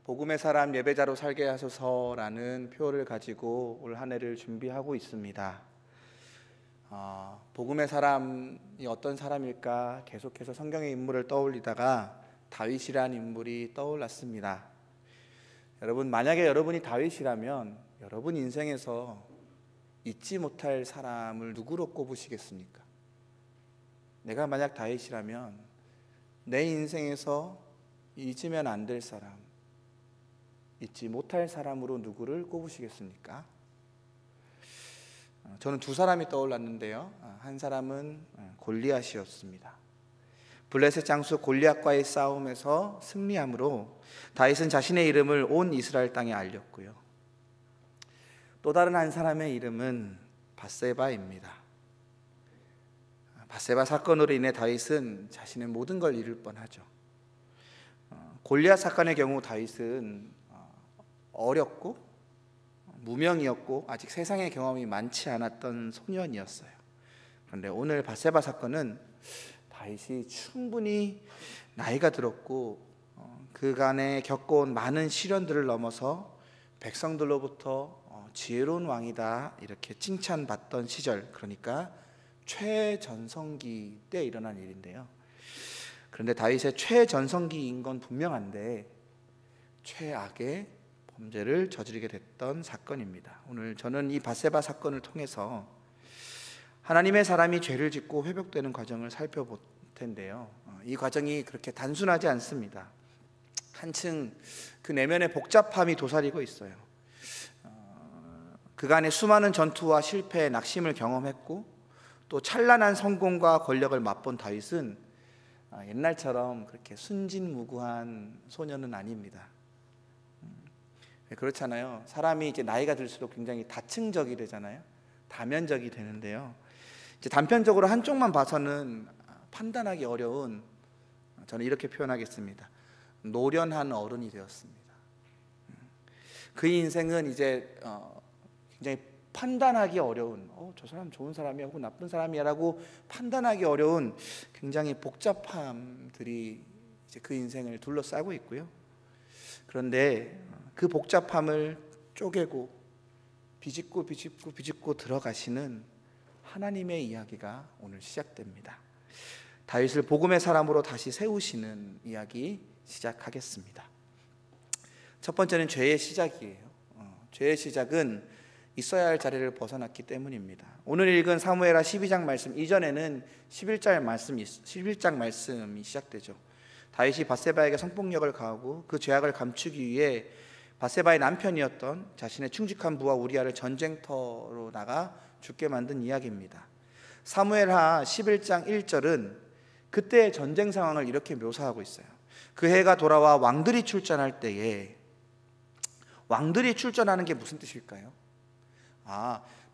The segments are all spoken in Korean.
복음의 사람 예배자로 살게 하소서라는 표를 가지고 올 한 해를 준비하고 있습니다. 복음의 사람이 어떤 사람일까 계속해서 성경의 인물을 떠올리다가 다윗이라는 인물이 떠올랐습니다. 여러분, 만약에 여러분이 다윗이라면 여러분 인생에서 잊지 못할 사람을 누구로 꼽으시겠습니까? 내가 만약 다윗이라면 내 인생에서 잊으면 안 될 사람, 잊지 못할 사람으로 누구를 꼽으시겠습니까? 저는 두 사람이 떠올랐는데요. 한 사람은 골리앗이었습니다. 블레셋 장수 골리앗과의 싸움에서 승리함으로 다윗은 자신의 이름을 온 이스라엘 땅에 알렸고요. 또 다른 한 사람의 이름은 밧세바입니다. 밧세바 사건으로 인해 다윗은 자신의 모든 걸 잃을 뻔하죠. 골리앗 사건의 경우 다윗은 어렸고 무명이었고 아직 세상의 경험이 많지 않았던 소년이었어요. 그런데 오늘 밧세바 사건은 다윗이 충분히 나이가 들었고 그간에 겪어온 많은 시련들을 넘어서 백성들로부터 지혜로운 왕이다 이렇게 칭찬받던 시절, 그러니까 최전성기 때 일어난 일인데요. 그런데 다윗의 최전성기인 건 분명한데 최악의 범죄를 저지르게 됐던 사건입니다. 오늘 저는 이 밧세바 사건을 통해서 하나님의 사람이 죄를 짓고 회복되는 과정을 살펴볼 텐데요. 이 과정이 그렇게 단순하지 않습니다. 한층 그 내면의 복잡함이 도사리고 있어요. 그간의 수많은 전투와 실패, 낙심을 경험했고 또 찬란한 성공과 권력을 맛본 다윗은 옛날처럼 그렇게 순진무구한 소년은 아닙니다. 그렇잖아요. 사람이 이제 나이가 들수록 굉장히 다층적이 되잖아요. 다면적이 되는데요. 이제 단편적으로 한쪽만 봐서는 판단하기 어려운, 저는 이렇게 표현하겠습니다. 노련한 어른이 되었습니다. 그 인생은 이제 굉장히 판단하기 어려운, 저 사람 좋은 사람이야 혹은 나쁜 사람이야라고 판단하기 어려운 굉장히 복잡함들이 이제 그 인생을 둘러싸고 있고요. 그런데 그 복잡함을 쪼개고 비집고 들어가시는 하나님의 이야기가 오늘 시작됩니다. 다윗을 복음의 사람으로 다시 세우시는 이야기 시작하겠습니다. 첫 번째는 죄의 시작이에요. 죄의 시작은 있어야 할 자리를 벗어났기 때문입니다. 오늘 읽은 사무엘하 12장 말씀 이전에는 11장 말씀이 시작되죠. 다윗이 밧세바에게 성폭력을 가하고 그 죄악을 감추기 위해 밧세바의 남편이었던 자신의 충직한 부하 우리아를 전쟁터로 나가 죽게 만든 이야기입니다. 사무엘하 11장 1절은 그때의 전쟁 상황을 이렇게 묘사하고 있어요. 그 해가 돌아와 왕들이 출전할 때에, 왕들이 출전하는 게 무슨 뜻일까요?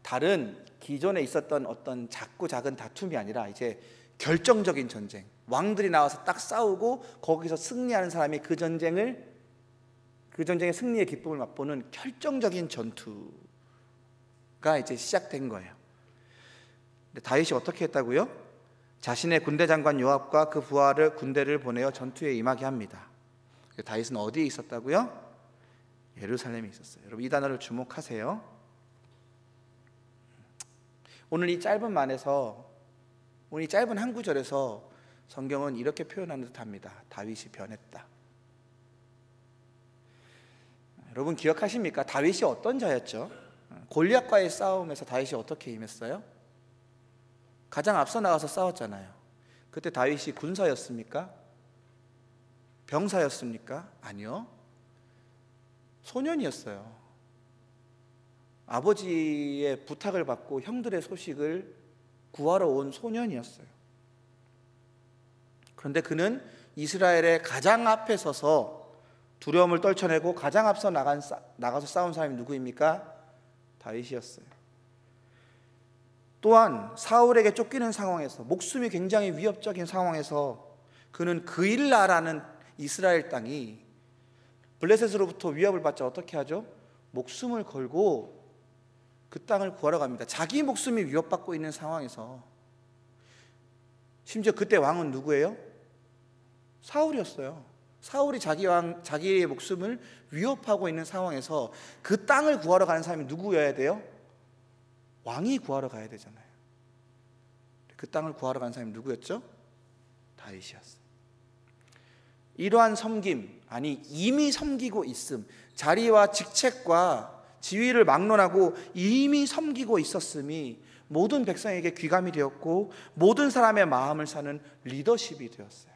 다른 기존에 있었던 어떤 작고 작은 다툼이 아니라 이제 결정적인 전쟁, 왕들이 나와서 딱 싸우고 거기서 승리하는 사람이 그 전쟁의 승리의 기쁨을 맛보는 결정적인 전투가 이제 시작된 거예요. 근데 다윗이 어떻게 했다고요? 자신의 군대 장관 요압과 그 부하를 군대를 보내어 전투에 임하게 합니다. 다윗은 어디에 있었다고요? 예루살렘에 있었어요. 여러분, 이 단어를 주목하세요. 오늘 이 짧은 한 구절에서 성경은 이렇게 표현하는 듯합니다. 다윗이 변했다. 여러분 기억하십니까? 다윗이 어떤 자였죠? 골리앗과의 싸움에서 다윗이 어떻게 임했어요? 가장 앞서 나가서 싸웠잖아요. 그때 다윗이 군사였습니까? 병사였습니까? 아니요. 소년이었어요. 아버지의 부탁을 받고 형들의 소식을 구하러 온 소년이었어요. 그런데 그는 이스라엘의 가장 앞에 서서 두려움을 떨쳐내고 가장 앞서 나가서 싸운 사람이 누구입니까? 다윗이었어요. 또한 사울에게 쫓기는 상황에서, 목숨이 굉장히 위협적인 상황에서 그는 그일라라는 이스라엘 땅이 블레셋으로부터 위협을 받자 어떻게 하죠? 목숨을 걸고 그 땅을 구하러 갑니다. 자기 목숨이 위협받고 있는 상황에서. 심지어 그때 왕은 누구예요? 사울이었어요. 사울이 자기의 목숨을 위협하고 있는 상황에서 그 땅을 구하러 가는 사람이 누구여야 돼요? 왕이 구하러 가야 되잖아요. 그 땅을 구하러 가는 사람이 누구였죠? 다윗이었어요. 이러한 섬김, 아니 이미 섬기고 있음, 자리와 직책과 지위를 막론하고 이미 섬기고 있었음이 모든 백성에게 귀감이 되었고 모든 사람의 마음을 사는 리더십이 되었어요.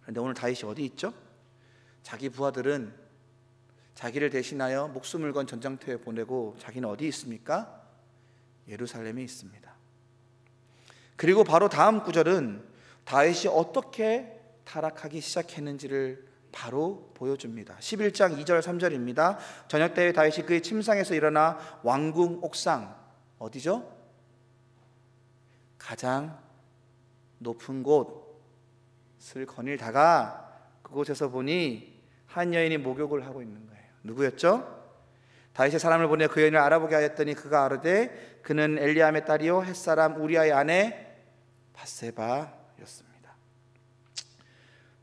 그런데 오늘 다윗이 어디 있죠? 자기 부하들은 자기를 대신하여 목숨을 건 전장터에 보내고 자기는 어디 있습니까? 예루살렘에 있습니다. 그리고 바로 다음 구절은 다윗이 어떻게 타락하기 시작했는지를 바로 보여줍니다. 11장 2절 3절입니다. 저녁 때에 다윗이 그의 침상에서 일어나 왕궁 옥상, 어디죠? 가장 높은 곳을 거닐다가 그곳에서 보니 한 여인이 목욕을 하고 있는 거예요. 누구였죠? 다윗의 사람을 보내 그 여인을 알아보게 하였더니 그가 아르되 그는 엘리암의 딸이요 햇사람 우리아의 아내 밧세바였습니다.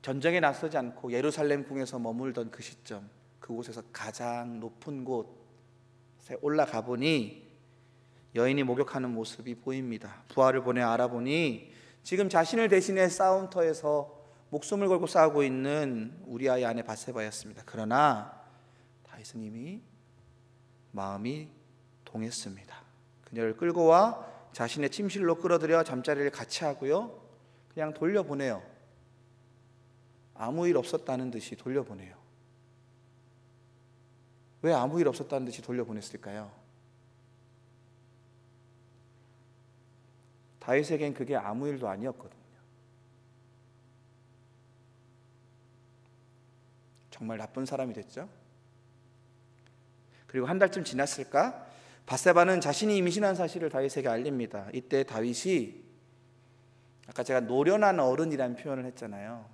전쟁에 나서지 않고 예루살렘 궁에서 머물던 그 시점, 그곳에서 가장 높은 곳에 올라가 보니 여인이 목욕하는 모습이 보입니다. 부하를 보내 알아보니 지금 자신을 대신해 싸움터에서 목숨을 걸고 싸우고 있는 우리아의 아내 밧세바였습니다. 그러나 다윗은 이미 마음이 동했습니다. 그녀를 끌고 와 자신의 침실로 끌어들여 잠자리를 같이 하고요, 그냥 돌려보내요. 아무 일 없었다는 듯이 돌려보내요. 왜 아무 일 없었다는 듯이 돌려보냈을까요? 다윗에겐 그게 아무 일도 아니었거든요. 정말 나쁜 사람이 됐죠. 그리고 한 달쯤 지났을까? 밧세바는 자신이 임신한 사실을 다윗에게 알립니다. 이때 다윗이 아까 제가 노련한 어른이라는 표현을 했잖아요.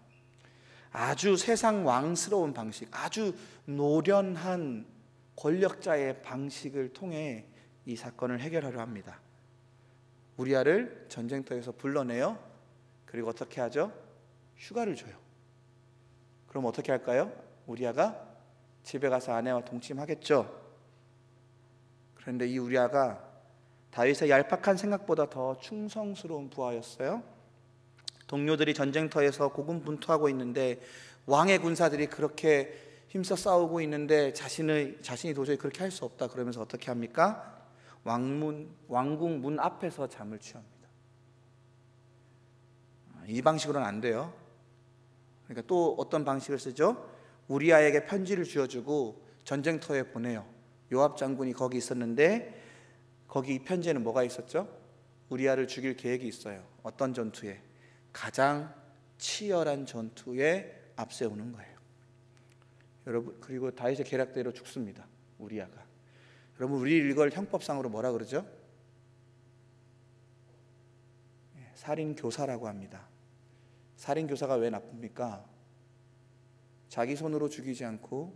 아주 세상 왕스러운 방식, 아주 노련한 권력자의 방식을 통해 이 사건을 해결하려 합니다. 우리아를 전쟁터에서 불러내요. 그리고 어떻게 하죠? 휴가를 줘요. 그럼 어떻게 할까요? 우리아가 집에 가서 아내와 동침하겠죠. 그런데 이 우리아가 다윗의 얄팍한 생각보다 더 충성스러운 부하였어요. 동료들이 전쟁터에서 고군분투하고 있는데 왕의 군사들이 그렇게 힘써 싸우고 있는데 자신이 도저히 그렇게 할 수 없다 그러면서 어떻게 합니까? 왕궁 문 앞에서 잠을 취합니다. 이 방식으로는 안 돼요. 그러니까 또 어떤 방식을 쓰죠? 우리아에게 편지를 쥐어주고 전쟁터에 보내요. 요압 장군이 거기 있었는데 거기 이 편지에는 뭐가 있었죠? 우리아를 죽일 계획이 있어요. 어떤 전투에? 가장 치열한 전투에 앞세우는 거예요. 여러분, 그리고 다윗의 계략대로 죽습니다. 우리아가. 여러분, 우리 이걸 형법상으로 뭐라 그러죠? 살인교사라고 합니다. 살인교사가 왜 나쁩니까? 자기 손으로 죽이지 않고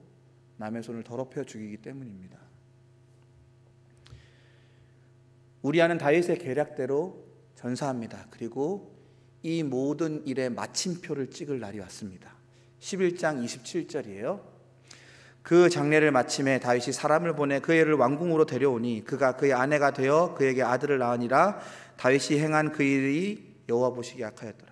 남의 손을 더럽혀 죽이기 때문입니다. 우리아는 다윗의 계략대로 전사합니다. 그리고 이 모든 일의 마침표를 찍을 날이 왔습니다. 11장 27절이에요. 그 장례를 마침에 다윗이 사람을 보내 그 애를 왕궁으로 데려오니 그가 그의 아내가 되어 그에게 아들을 낳으니라. 다윗이 행한 그 일이 여호와 보시기에 악하였더라.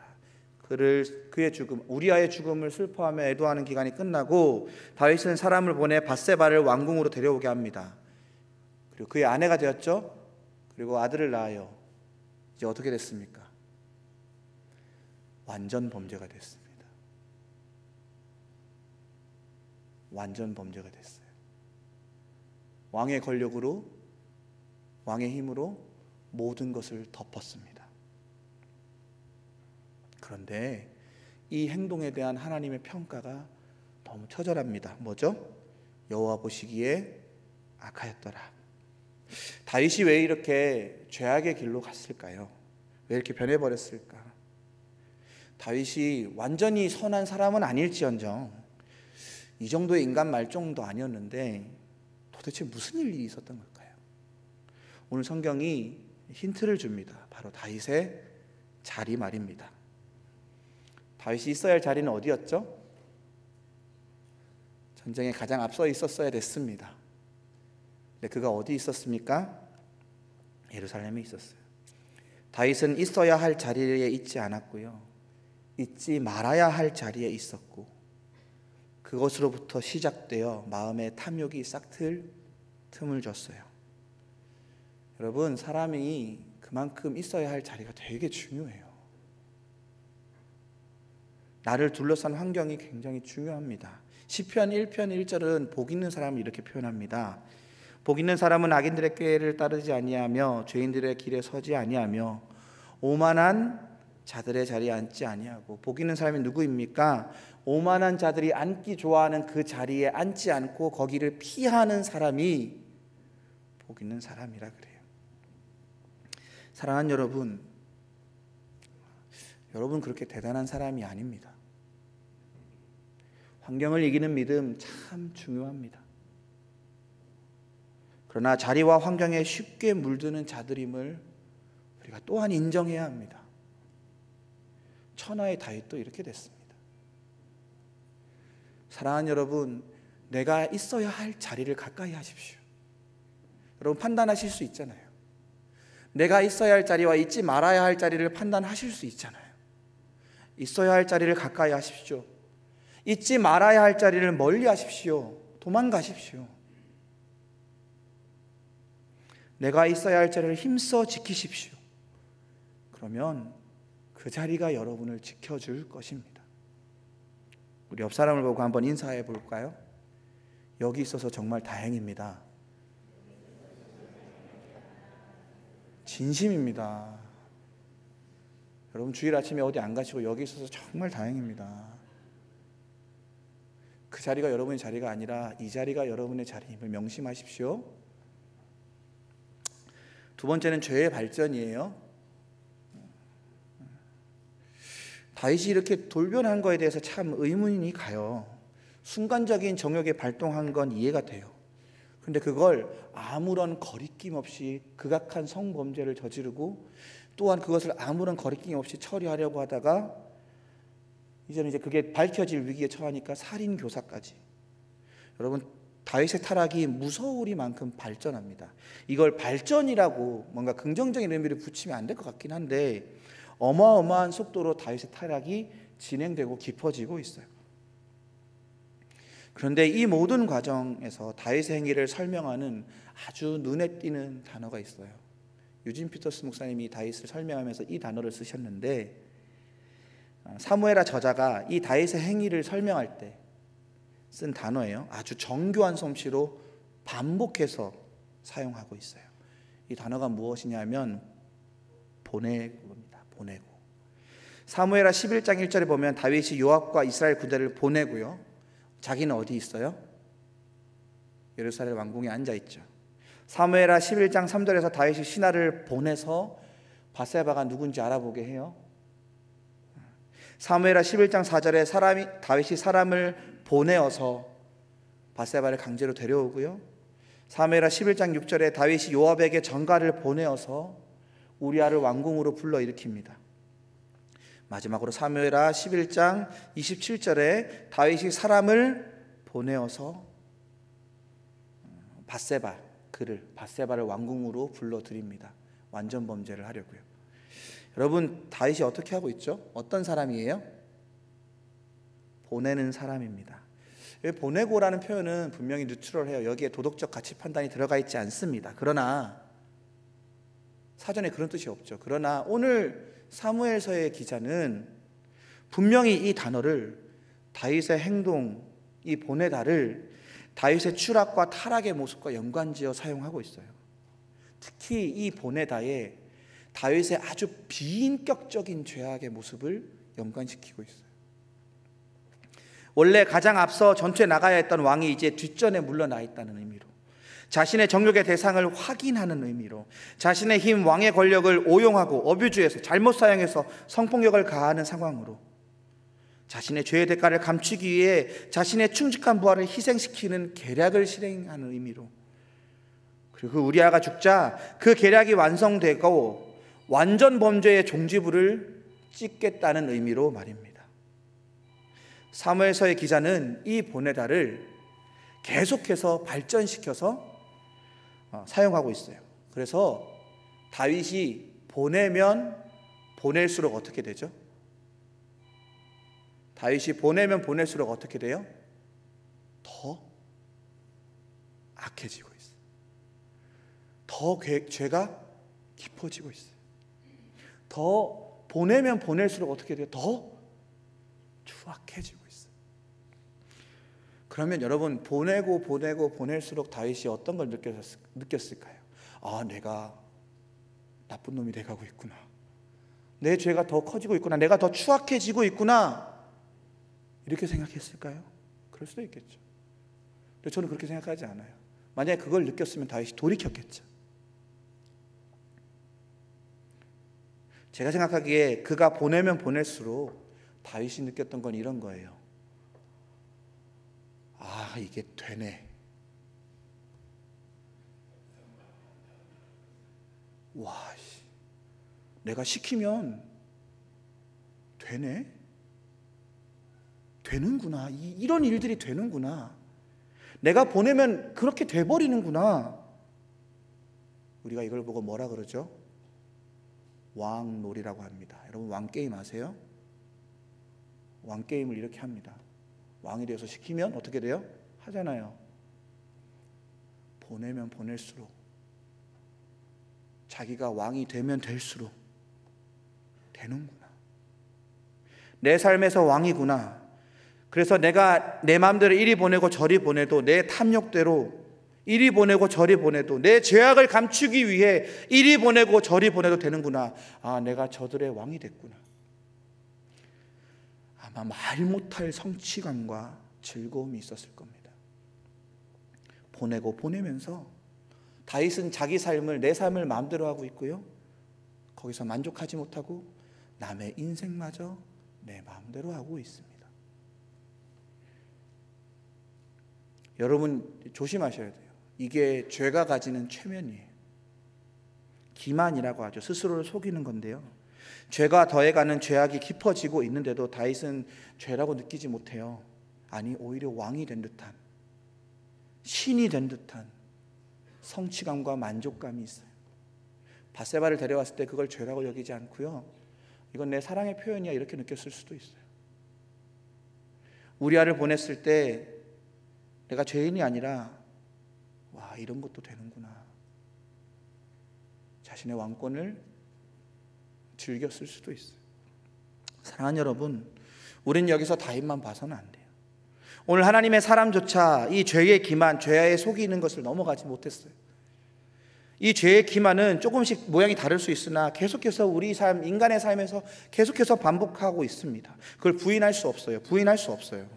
그의 죽음, 우리아의 죽음을 슬퍼하며 애도하는 기간이 끝나고 다윗은 사람을 보내 밧세바를 왕궁으로 데려오게 합니다. 그리고 그의 아내가 되었죠. 그리고 아들을 낳아요. 이제 어떻게 됐습니까? 완전 범죄가 됐습니다. 완전 범죄가 됐어요. 왕의 권력으로, 왕의 힘으로 모든 것을 덮었습니다. 그런데 이 행동에 대한 하나님의 평가가 너무 처절합니다. 뭐죠? 여호와 보시기에 악하였더라. 다윗이 왜 이렇게 죄악의 길로 갔을까요? 왜 이렇게 변해버렸을까? 다윗이 완전히 선한 사람은 아닐지언정 이 정도의 인간 말종도 아니었는데 도대체 무슨 일이 있었던 걸까요? 오늘 성경이 힌트를 줍니다. 바로 다윗의 자리 말입니다. 다윗이 있어야 할 자리는 어디였죠? 전쟁에 가장 앞서 있었어야 됐습니다. 근데 그가 어디 있었습니까? 예루살렘에 있었어요. 다윗은 있어야 할 자리에 있지 않았고요, 있지 말아야 할 자리에 있었고, 그것으로부터 시작되어 마음의 탐욕이 싹틀 틈을 줬어요. 여러분, 사람이 그만큼 있어야 할 자리가 되게 중요해요. 나를 둘러싼 환경이 굉장히 중요합니다. 시편 1편 1절은 복 있는 사람을 이렇게 표현합니다. 복 있는 사람은 악인들의 꾀를 따르지 아니하며 죄인들의 길에 서지 아니하며 오만한 자들의 자리에 앉지 아니하고. 복 있는 사람이 누구입니까? 오만한 자들이 앉기 좋아하는 그 자리에 앉지 않고 거기를 피하는 사람이 복 있는 사람이라 그래요. 사랑하는 여러분, 여러분 그렇게 대단한 사람이 아닙니다. 환경을 이기는 믿음 참 중요합니다. 그러나 자리와 환경에 쉽게 물드는 자들임을 우리가 또한 인정해야 합니다. 천하의 다윗도 이렇게 됐습니다. 사랑하는 여러분, 내가 있어야 할 자리를 가까이 하십시오. 여러분 판단하실 수 있잖아요. 내가 있어야 할 자리와 있지 말아야 할 자리를 판단하실 수 있잖아요. 있어야 할 자리를 가까이 하십시오. 있지 말아야 할 자리를 멀리 하십시오. 도망가십시오. 내가 있어야 할 자리를 힘써 지키십시오. 그러면 그 자리가 여러분을 지켜줄 것입니다. 우리 옆 사람을 보고 한번 인사해 볼까요? 여기 있어서 정말 다행입니다. 진심입니다. 여러분 주일 아침에 어디 안 가시고 여기 있어서 정말 다행입니다. 그 자리가 여러분의 자리가 아니라 이 자리가 여러분의 자리임을 명심하십시오. 두 번째는 죄의 발전이에요. 다윗이 이렇게 돌변한 거에 대해서 참 의문이 가요. 순간적인 정욕에 발동한 건 이해가 돼요. 그런데 그걸 아무런 거리낌 없이 극악한 성범죄를 저지르고 또한 그것을 아무런 거리낌 없이 처리하려고 하다가 이제는 그게 밝혀질 위기에 처하니까 살인 교사까지. 여러분 다윗의 타락이 무서우리만큼 발전합니다. 이걸 발전이라고 뭔가 긍정적인 의미를 붙이면 안 될 것 같긴 한데 어마어마한 속도로 다윗의 타락이 진행되고 깊어지고 있어요. 그런데 이 모든 과정에서 다윗의 행위를 설명하는 아주 눈에 띄는 단어가 있어요. 유진 피터스 목사님이 다윗을 설명하면서 이 단어를 쓰셨는데, 사무엘하 저자가 이 다윗의 행위를 설명할 때 쓴 단어예요. 아주 정교한 솜씨로 반복해서 사용하고 있어요. 이 단어가 무엇이냐면 보내고입니다. 보내고. 사무엘하 11장 1절에 보면 다윗이 요압과 이스라엘 군대를 보내고요, 자기는 어디 있어요? 예루살렘 왕궁에 앉아 있죠. 사무엘하 11장 3절에서 다윗이 신하를 보내서 바세바가 누군지 알아보게 해요. 사무엘하 11장 4절에 다윗이 사람을 보내어서 바세바를 강제로 데려오고요. 사무엘하 11장 6절에 다윗이 요압에게 전가를 보내어서 우리아를 왕궁으로 불러일으킵니다. 마지막으로 사무엘하 11장 27절에 다윗이 사람을 보내어서 바세바를 왕궁으로 불러들입니다. 완전 범죄를 하려고요. 여러분 다윗이 어떻게 하고 있죠? 어떤 사람이에요? 보내는 사람입니다. 보내고라는 표현은 분명히 뉴트럴해요. 여기에 도덕적 가치 판단이 들어가 있지 않습니다. 그러나 사전에 그런 뜻이 없죠. 그러나 오늘 사무엘서의 기자는 분명히 이 단어를 다윗의 행동, 이 보내다를 다윗의 추락과 타락의 모습과 연관지어 사용하고 있어요. 특히 이 보내다에 다윗의 아주 비인격적인 죄악의 모습을 연관시키고 있어요. 원래 가장 앞서 전투에 나가야 했던 왕이 이제 뒷전에 물러나 있다는 의미로, 자신의 정욕의 대상을 확인하는 의미로, 자신의 힘, 왕의 권력을 오용하고 어뷰즈해서 잘못 사용해서 성폭력을 가하는 상황으로, 자신의 죄의 대가를 감추기 위해 자신의 충직한 부하를 희생시키는 계략을 실행하는 의미로, 그리고 그 우리아가 죽자 그 계략이 완성되고 완전 범죄의 종지부를 찍겠다는 의미로 말입니다. 사무엘서의 기자는 이 보내다를 계속해서 발전시켜서 사용하고 있어요. 그래서 다윗이 보내면 보낼수록 어떻게 되죠? 다윗이 보내면 보낼수록 어떻게 돼요? 더 악해지고 있어요. 더 죄가 깊어지고 있어요. 더 보내면 보낼수록 어떻게 돼요? 더 추악해지고 있어요. 그러면 여러분, 보내고 보낼수록 다윗이 어떤 걸 느꼈을까요? 아, 내가 나쁜 놈이 돼가고 있구나. 내 죄가 더 커지고 있구나. 내가 더 추악해지고 있구나. 이렇게 생각했을까요? 그럴 수도 있겠죠. 근데 저는 그렇게 생각하지 않아요. 만약에 그걸 느꼈으면 다윗이 돌이켰겠죠. 제가 생각하기에 그가 보내면 보낼수록 다윗이 느꼈던 건 이런 거예요. 아, 이게 되네. 와, 내가 시키면 되네? 되는구나. 이런 일들이 되는구나. 내가 보내면 그렇게 돼버리는구나. 우리가 이걸 보고 뭐라 그러죠? 왕놀이라고 합니다. 여러분, 왕게임 아세요? 왕게임을 이렇게 합니다. 왕이 되어서 시키면 어떻게 돼요? 하잖아요. 보내면 보낼수록, 자기가 왕이 되면 될수록 되는구나. 내 삶에서 왕이구나. 그래서 내가 내 마음대로 이리 보내고 저리 보내도, 내 탐욕대로 이리 보내고 저리 보내도, 내 죄악을 감추기 위해 이리 보내고 저리 보내도 되는구나. 아, 내가 저들의 왕이 됐구나. 아마 말 못할 성취감과 즐거움이 있었을 겁니다. 보내고 보내면서 다윗은 자기 삶을, 내 삶을 마음대로 하고 있고요, 거기서 만족하지 못하고 남의 인생마저 내 마음대로 하고 있습니다. 여러분, 조심하셔야 돼요. 이게 죄가 가지는 최면이에요. 기만이라고 하죠. 스스로를 속이는 건데요, 죄가 더해가는 죄악이 깊어지고 있는데도 다윗은 죄라고 느끼지 못해요. 아니, 오히려 왕이 된 듯한, 신이 된 듯한 성취감과 만족감이 있어요. 밧세바를 데려왔을 때 그걸 죄라고 여기지 않고요, 이건 내 사랑의 표현이야, 이렇게 느꼈을 수도 있어요. 우리아를 보냈을 때 내가 죄인이 아니라, 와, 이런 것도 되는구나. 자신의 왕권을 즐겼을 수도 있어요. 사랑하는 여러분, 우리는 여기서 다윗만 봐서는 안 돼요. 오늘 하나님의 사람조차 이 죄의 기만, 죄에 속이는 것을 넘어가지 못했어요. 이 죄의 기만은 조금씩 모양이 다를 수 있으나 계속해서 우리 삶, 인간의 삶에서 계속해서 반복하고 있습니다. 그걸 부인할 수 없어요. 부인할 수 없어요.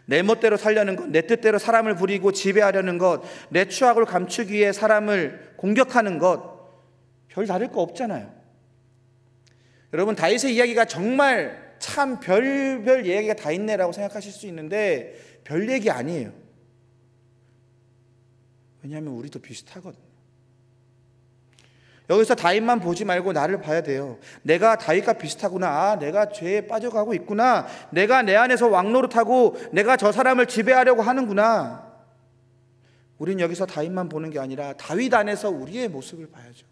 내 멋대로 살려는 것, 내 뜻대로 사람을 부리고 지배하려는 것, 내 추악을 감추기 위해 사람을 공격하는 것, 별 다를 거 없잖아요. 여러분, 다윗의 이야기가 정말 참 별별 이야기가 다 있네라고 생각하실 수 있는데 별 얘기 아니에요. 왜냐하면 우리도 비슷하거든요. 여기서 다윗만 보지 말고 나를 봐야 돼요. 내가 다윗과 비슷하구나. 아, 내가 죄에 빠져가고 있구나. 내가 내 안에서 왕노릇하고 내가 저 사람을 지배하려고 하는구나. 우린 여기서 다윗만 보는 게 아니라 다윗 안에서 우리의 모습을 봐야죠.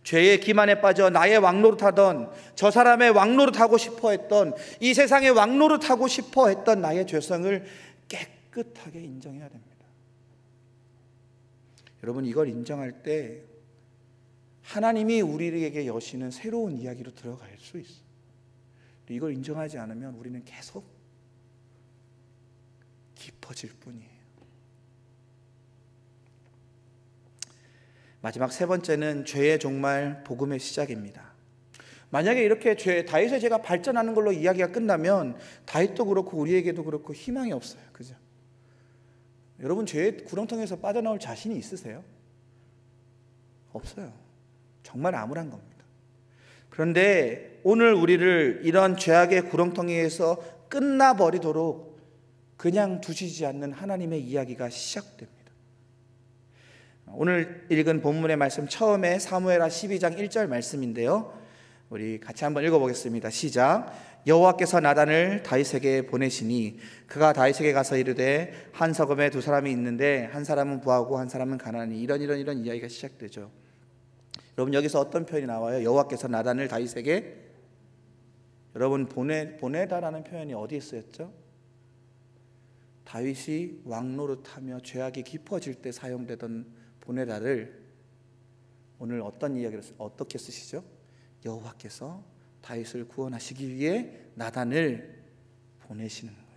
죄의 기만에 빠져 나의 왕노릇하던, 저 사람의 왕노릇하고 싶어했던, 이 세상의 왕노릇하고 싶어했던 나의 죄성을 깨끗하게 인정해야 됩니다. 여러분, 이걸 인정할 때 하나님이 우리에게 여시는 새로운 이야기로 들어갈 수 있어요. 이걸 인정하지 않으면 우리는 계속 깊어질 뿐이에요. 마지막 세 번째는 죄의 종말, 복음의 시작입니다. 만약에 이렇게 다윗의 죄가 발전하는 걸로 이야기가 끝나면 다윗도 그렇고 우리에게도 그렇고 희망이 없어요. 그죠? 여러분, 죄의 구렁텅이에서 빠져나올 자신이 있으세요? 없어요. 정말 암울한 겁니다. 그런데 오늘 우리를 이런 죄악의 구렁텅이에서 끝나버리도록 그냥 두시지 않는 하나님의 이야기가 시작됩니다. 오늘 읽은 본문의 말씀, 처음에 사무엘하 12장 1절 말씀인데요, 우리 같이 한번 읽어보겠습니다. 시작. 여호와께서 나단을 다윗에게 보내시니 그가 다윗에게 가서 이르되 한 서금에 두 사람이 있는데 한 사람은 부하고 한 사람은 가난하니 이런 이야기가 시작되죠. 여러분 여기서 어떤 표현이 나와요? 여호와께서 나단을 다윗에게 여러분 보내다라는 표현이 어디에 쓰였죠? 다윗이 왕 노릇하며 죄악이 깊어질 때 사용되던 보내다를 오늘 어떻게 쓰시죠? 여호와께서 다윗을 구원하시기 위해 나단을 보내시는 거예요.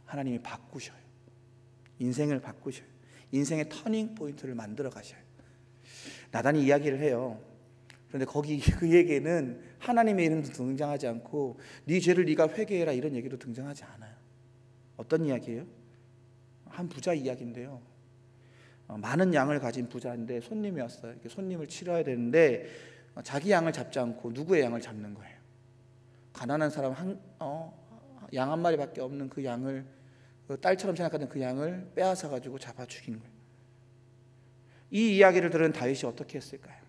하나님이 바꾸셔요. 인생을 바꾸셔요. 인생의 터닝 포인트를 만들어 가셔요. 나단이 이야기를 해요. 그런데 거기 그에게는 하나님의 이름도 등장하지 않고 네 죄를 네가 회개해라 이런 얘기도 등장하지 않아요. 어떤 이야기예요? 한 부자 이야기인데요. 많은 양을 가진 부자인데 손님이 왔어요. 손님을 치러야 되는데 자기 양을 잡지 않고 누구의 양을 잡는 거예요. 가난한 사람 양 한 마리밖에 없는 그 양을 딸처럼 생각하던 그 양을 빼앗아 가지고 잡아 죽인 거예요. 이 이야기를 들은 다윗이 어떻게 했을까요?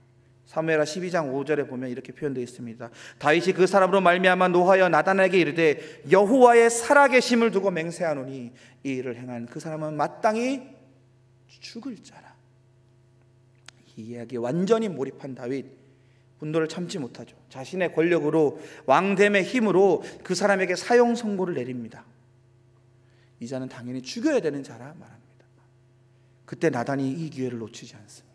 사무엘하 12장 5절에 보면 이렇게 표현되어 있습니다. 다윗이 그 사람으로 말미암아 노하여 나단에게 이르되 여호와의 살아계심을 두고 맹세하노니 이 일을 행한 그 사람은 마땅히 죽을 자라. 이 이야기에 완전히 몰입한 다윗, 분노를 참지 못하죠. 자신의 권력으로 왕됨의 힘으로 그 사람에게 사형 선고를 내립니다. 이 자는 당연히 죽여야 되는 자라 말합니다. 그때 나단이 이 기회를 놓치지 않습니다.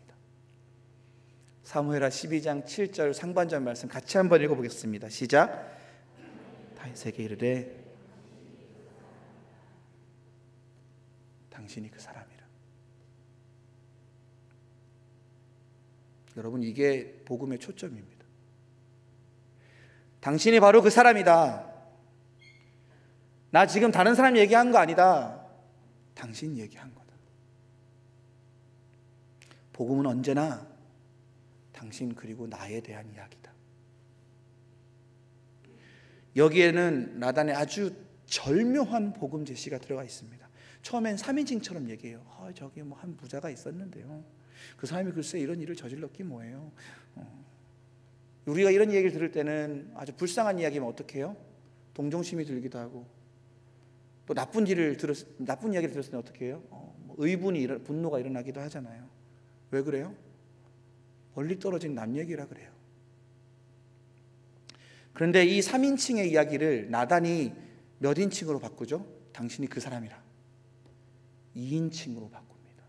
사무엘하 12장 7절 상반절 말씀 같이 한번 읽어보겠습니다. 시작. 다윗에게 이르되 당신이 그 사람이라. 여러분 이게 복음의 초점입니다. 당신이 바로 그 사람이다. 나 지금 다른 사람 얘기한 거 아니다. 당신 얘기한 거다. 복음은 언제나 당신 그리고 나에 대한 이야기다. 여기에는 나단의 아주 절묘한 복음 제시가 들어가 있습니다. 처음엔 3인칭처럼 얘기해요. 저기 뭐 한 부자가 있었는데요. 그 사람이 글쎄 이런 일을 저질렀기 뭐예요. 우리가 이런 얘기를 들을 때는 아주 불쌍한 이야기면 어떻게 해요? 동정심이 들기도 하고 또 나쁜 이야기를 들었을 때 어떻게 해요? 분노가 일어나기도 하잖아요. 왜 그래요? 멀리 떨어진 남 얘기라 그래요. 그런데 이 3인칭의 이야기를 나단이 몇 인칭으로 바꾸죠? 당신이 그 사람이라 2인칭으로 바꿉니다.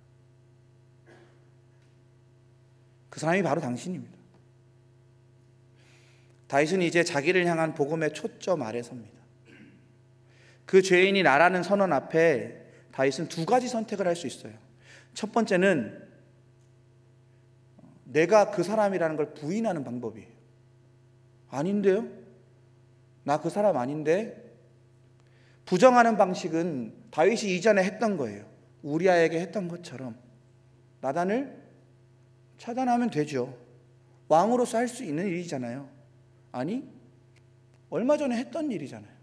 그 사람이 바로 당신입니다. 다윗은 이제 자기를 향한 복음의 초점 아래 섭니다. 그 죄인이 나라는 선언 앞에 다윗은 두 가지 선택을 할 수 있어요. 첫 번째는 내가 그 사람이라는 걸 부인하는 방법이에요. 아닌데요? 나 그 사람 아닌데? 부정하는 방식은 다윗이 이전에 했던 거예요. 우리아에게 했던 것처럼 나단을 차단하면 되죠. 왕으로서 할 수 있는 일이잖아요. 아니, 얼마 전에 했던 일이잖아요.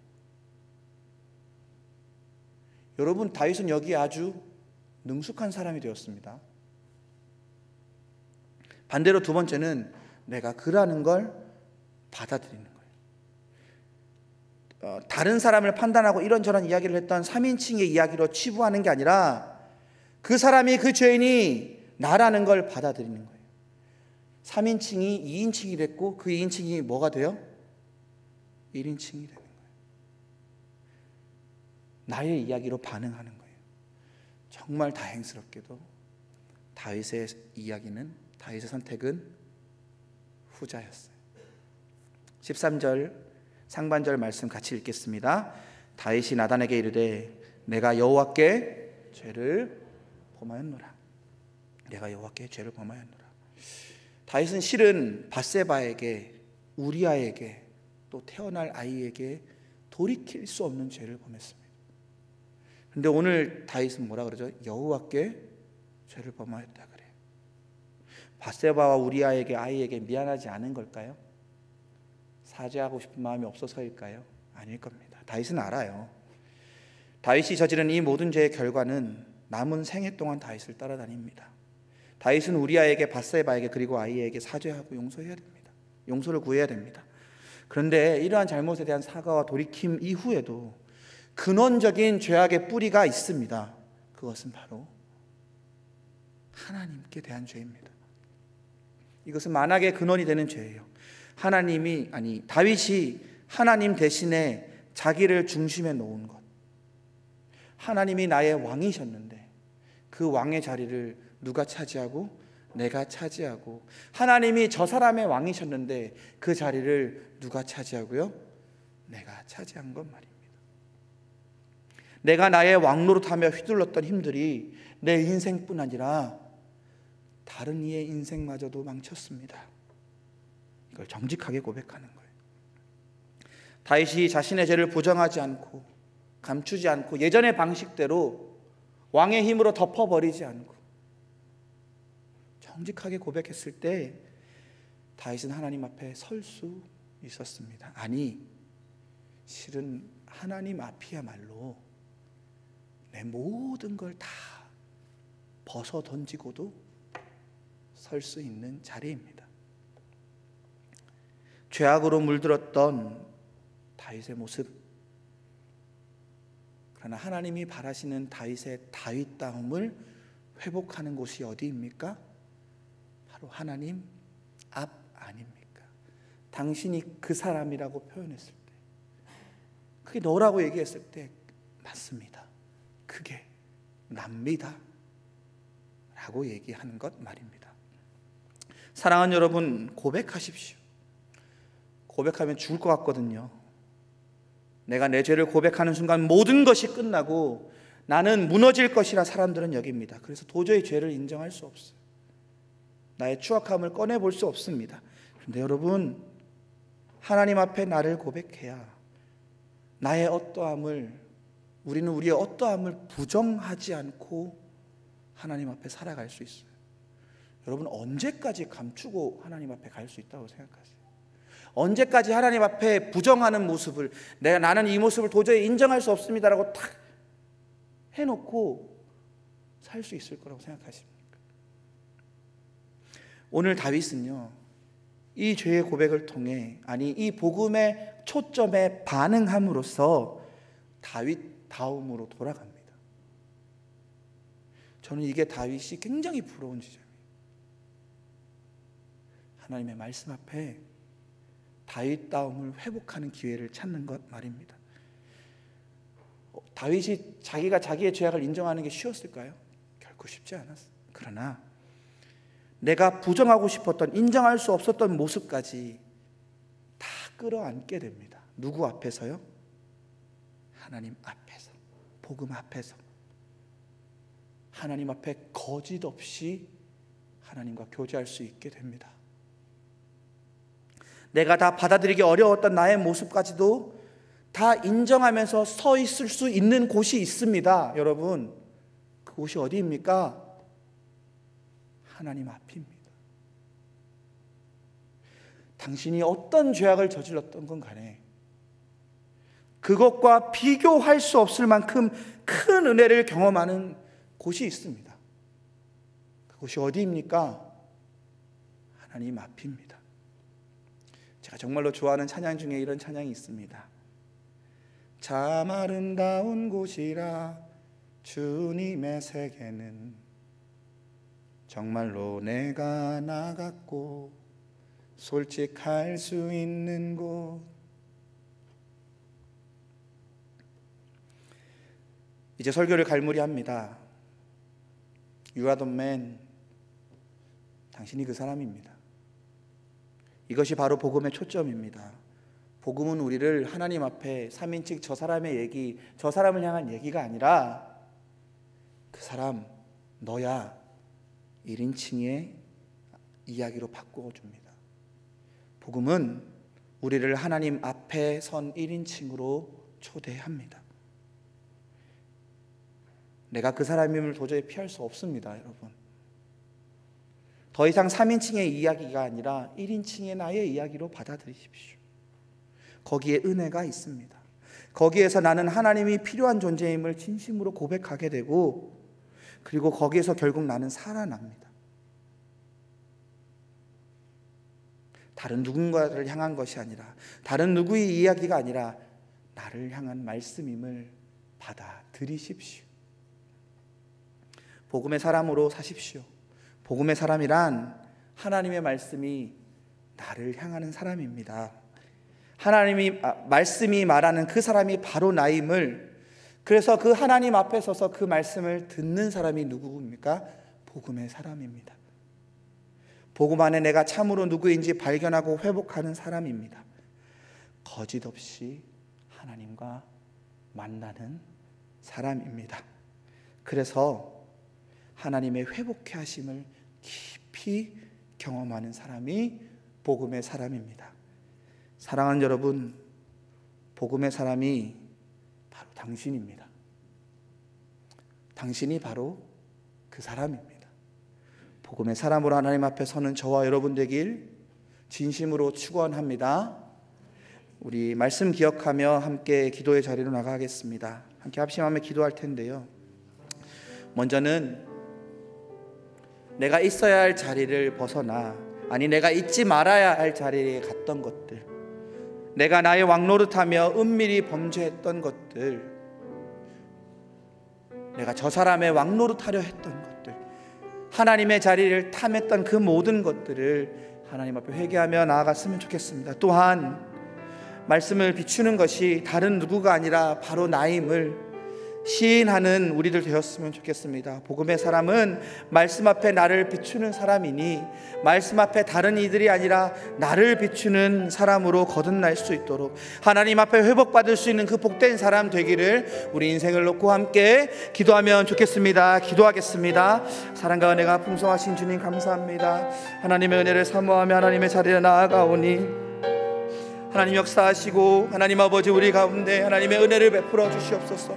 여러분, 다윗은 여기에 아주 능숙한 사람이 되었습니다. 반대로 두 번째는 내가 그라는 걸 받아들이는 거예요. 다른 사람을 판단하고 이런저런 이야기를 했던 3인칭의 이야기로 치부하는 게 아니라 그 사람이, 그 죄인이 나라는 걸 받아들이는 거예요. 3인칭이 2인칭이 됐고 그 2인칭이 뭐가 돼요? 1인칭이 되는 거예요. 나의 이야기로 반응하는 거예요. 정말 다행스럽게도 다윗의 이야기는, 다윗의 선택은 후자였어요. 13절 상반절 말씀 같이 읽겠습니다. 다윗이 나단에게 이르되 내가 여호와께 죄를 범하였노라. 내가 여호와께 죄를 범하였노라. 다윗은 실은 밧세바에게, 우리아에게, 또 태어날 아이에게 돌이킬 수 없는 죄를 범했습니다. 그런데 오늘 다윗은 뭐라 그러죠? 여호와께 죄를 범하였다 그래요. 밧세바와 우리아에게, 아이에게 미안하지 않은 걸까요? 사죄하고 싶은 마음이 없어서일까요? 아닐 겁니다. 다윗은 알아요. 다윗이 저지른 이 모든 죄의 결과는 남은 생애 동안 다윗을 따라다닙니다. 다윗은 우리아에게, 밧세바에게, 그리고 아이에게 사죄하고 용서해야 됩니다. 용서를 구해야 됩니다. 그런데 이러한 잘못에 대한 사과와 돌이킴 이후에도 근원적인 죄악의 뿌리가 있습니다. 그것은 바로 하나님께 대한 죄입니다. 이것은 만악의 근원이 되는 죄예요. 다윗이 하나님 대신에 자기를 중심에 놓은 것. 하나님이 나의 왕이셨는데 그 왕의 자리를 누가 차지하고? 내가 차지하고. 하나님이 저 사람의 왕이셨는데 그 자리를 누가 차지하고요? 내가 차지한 것 말입니다. 내가 나의 왕노릇하며 휘둘렀던 힘들이 내 인생뿐 아니라 다른 이의 인생마저도 망쳤습니다. 이걸 정직하게 고백하는 거예요. 다윗이 자신의 죄를 부정하지 않고 감추지 않고 예전의 방식대로 왕의 힘으로 덮어버리지 않고 정직하게 고백했을 때 다윗은 하나님 앞에 설 수 있었습니다. 아니, 실은 하나님 앞이야말로 내 모든 걸 다 벗어 던지고도 설 수 있는 자리입니다. 죄악으로 물들었던 다윗의 모습, 그러나 하나님이 바라시는 다윗의 다윗다움을 회복하는 곳이 어디입니까? 바로 하나님 앞 아닙니까? 당신이 그 사람이라고 표현했을 때, 그게 너라고 얘기했을 때 맞습니다. 그게 납니다 라고 얘기하는 것 말입니다. 사랑하는 여러분, 고백하십시오. 고백하면 죽을 것 같거든요. 내가 내 죄를 고백하는 순간 모든 것이 끝나고 나는 무너질 것이라 사람들은 여깁니다. 그래서 도저히 죄를 인정할 수 없어요. 나의 추악함을 꺼내볼 수 없습니다. 그런데 여러분, 하나님 앞에 나를 고백해야 나의 우리는 우리의 어떠함을 부정하지 않고 하나님 앞에 살아갈 수 있어요. 여러분, 언제까지 감추고 하나님 앞에 갈 수 있다고 생각하세요? 언제까지 하나님 앞에 부정하는 모습을, 나는 이 모습을 도저히 인정할 수 없습니다라고 탁 해놓고 살 수 있을 거라고 생각하십니까? 오늘 다윗은요, 이 죄의 고백을 통해, 이 복음의 초점에 반응함으로써 다윗다움으로 돌아갑니다. 저는 이게 다윗이 굉장히 부러운 지점이에요. 하나님의 말씀 앞에 다윗다움을 회복하는 기회를 찾는 것 말입니다. 다윗이 자기가 자기의 죄악을 인정하는 게 쉬웠을까요? 결코 쉽지 않았어요. 그러나 내가 부정하고 싶었던, 인정할 수 없었던 모습까지 다 끌어안게 됩니다. 누구 앞에서요? 하나님 앞에서, 복음 앞에서. 하나님 앞에 거짓 없이 하나님과 교제할 수 있게 됩니다. 내가 다 받아들이기 어려웠던 나의 모습까지도 다 인정하면서 서 있을 수 있는 곳이 있습니다. 여러분, 그곳이 어디입니까? 하나님 앞입니다. 당신이 어떤 죄악을 저질렀던 건 간에 그것과 비교할 수 없을 만큼 큰 은혜를 경험하는 곳이 있습니다. 그곳이 어디입니까? 하나님 앞입니다. 제가 정말로 좋아하는 찬양 중에 이런 찬양이 있습니다. 참 아름다운 곳이라 주님의 세계는 정말로 내가 나갔고 솔직할 수 있는 곳. 이제 설교를 갈무리합니다. You are the man. 당신이 그 사람입니다. 이것이 바로 복음의 초점입니다. 복음은 우리를 하나님 앞에 3인칭 저 사람의 얘기, 저 사람을 향한 얘기가 아니라 그 사람 너야 1인칭의 이야기로 바꾸어 줍니다. 복음은 우리를 하나님 앞에 선 1인칭으로 초대합니다. 내가 그 사람임을 도저히 피할 수 없습니다, 여러분. 더 이상 3인칭의 이야기가 아니라 1인칭의 나의 이야기로 받아들이십시오. 거기에 은혜가 있습니다. 거기에서 나는 하나님이 필요한 존재임을 진심으로 고백하게 되고, 그리고 거기에서 결국 나는 살아납니다. 다른 누군가를 향한 것이 아니라, 다른 누구의 이야기가 아니라 나를 향한 말씀임을 받아들이십시오. 복음의 사람으로 사십시오. 복음의 사람이란 하나님의 말씀이 나를 향하는 사람입니다. 하나님이 말씀이 말하는 그 사람이 바로 나임을, 그래서 그 하나님 앞에 서서 그 말씀을 듣는 사람이 누구입니까? 복음의 사람입니다. 복음 안에 내가 참으로 누구인지 발견하고 회복하는 사람입니다. 거짓 없이 하나님과 만나는 사람입니다. 그래서 하나님의 회복케 하심을 깊이 경험하는 사람이 복음의 사람입니다. 사랑하는 여러분, 복음의 사람이 바로 당신입니다. 당신이 바로 그 사람입니다. 복음의 사람으로 하나님 앞에 서는 저와 여러분 되길 진심으로 축원합니다. 우리 말씀 기억하며 함께 기도의 자리로 나가겠습니다. 함께 합심하며 기도할 텐데요, 먼저는 내가 있어야 할 자리를 벗어나, 아니 내가 잊지 말아야 할 자리에 갔던 것들, 내가 나의 왕노릇하며 은밀히 범죄했던 것들, 내가 저 사람의 왕노릇하려 했던 것들, 하나님의 자리를 탐했던 그 모든 것들을 하나님 앞에 회개하며 나아갔으면 좋겠습니다. 또한 말씀을 비추는 것이 다른 누구가 아니라 바로 나임을 시인하는 우리들 되었으면 좋겠습니다. 복음의 사람은 말씀 앞에 나를 비추는 사람이니 말씀 앞에 다른 이들이 아니라 나를 비추는 사람으로 거듭날 수 있도록 하나님 앞에 회복받을 수 있는 그 복된 사람 되기를 우리 인생을 놓고 함께 기도하면 좋겠습니다. 기도하겠습니다. 사랑과 은혜가 풍성하신 주님 감사합니다. 하나님의 은혜를 사모하며 하나님의 자리에 나아가오니 하나님 역사하시고 하나님 아버지 우리 가운데 하나님의 은혜를 베풀어 주시옵소서.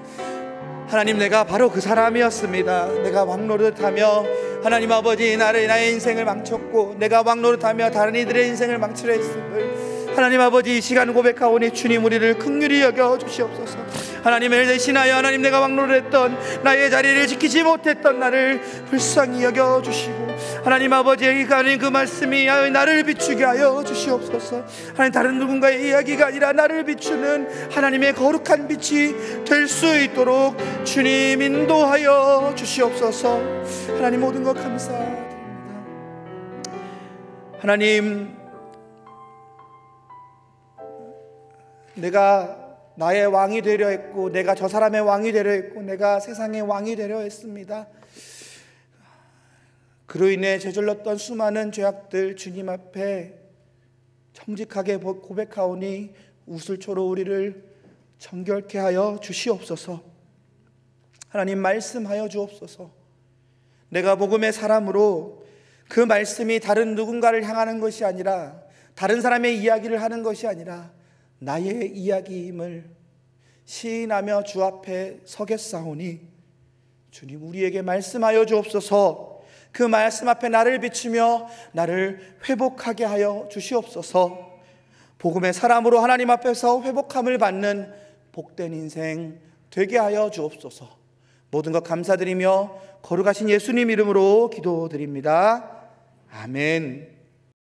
하나님, 내가 바로 그 사람이었습니다. 내가 왕노릇하며 하나님 아버지 나의 인생을 망쳤고, 내가 왕노릇하며 다른 이들의 인생을 망치려 했음을 하나님 아버지 이 시간 고백하오니 주님 우리를 긍휼히 여겨 주시옵소서. 하나님을 대신하여 하나님 내가 왕노릇했던 나의 자리를 지키지 못했던 나를 불쌍히 여겨 주시고, 하나님 아버지 하나님 그 말씀이 나를 비추게 하여 주시옵소서. 하나님 다른 누군가의 이야기가 아니라 나를 비추는 하나님의 거룩한 빛이 될 수 있도록 주님 인도하여 주시옵소서. 하나님 모든 것 감사드립니다. 하나님, 내가 나의 왕이 되려 했고, 내가 저 사람의 왕이 되려 했고, 내가 세상의 왕이 되려 했습니다. 그로 인해 저질렀던 수많은 죄악들 주님 앞에 정직하게 고백하오니 우슬초로 우리를 정결케 하여 주시옵소서. 하나님 말씀하여 주옵소서. 내가 복음의 사람으로 그 말씀이 다른 누군가를 향하는 것이 아니라, 다른 사람의 이야기를 하는 것이 아니라 나의 이야기임을 시인하며 주 앞에 서겠사오니 주님 우리에게 말씀하여 주옵소서. 그 말씀 앞에 나를 비추며 나를 회복하게 하여 주시옵소서. 복음의 사람으로 하나님 앞에서 회복함을 받는 복된 인생 되게 하여 주옵소서. 모든 것 감사드리며 거룩하신 예수님 이름으로 기도드립니다. 아멘.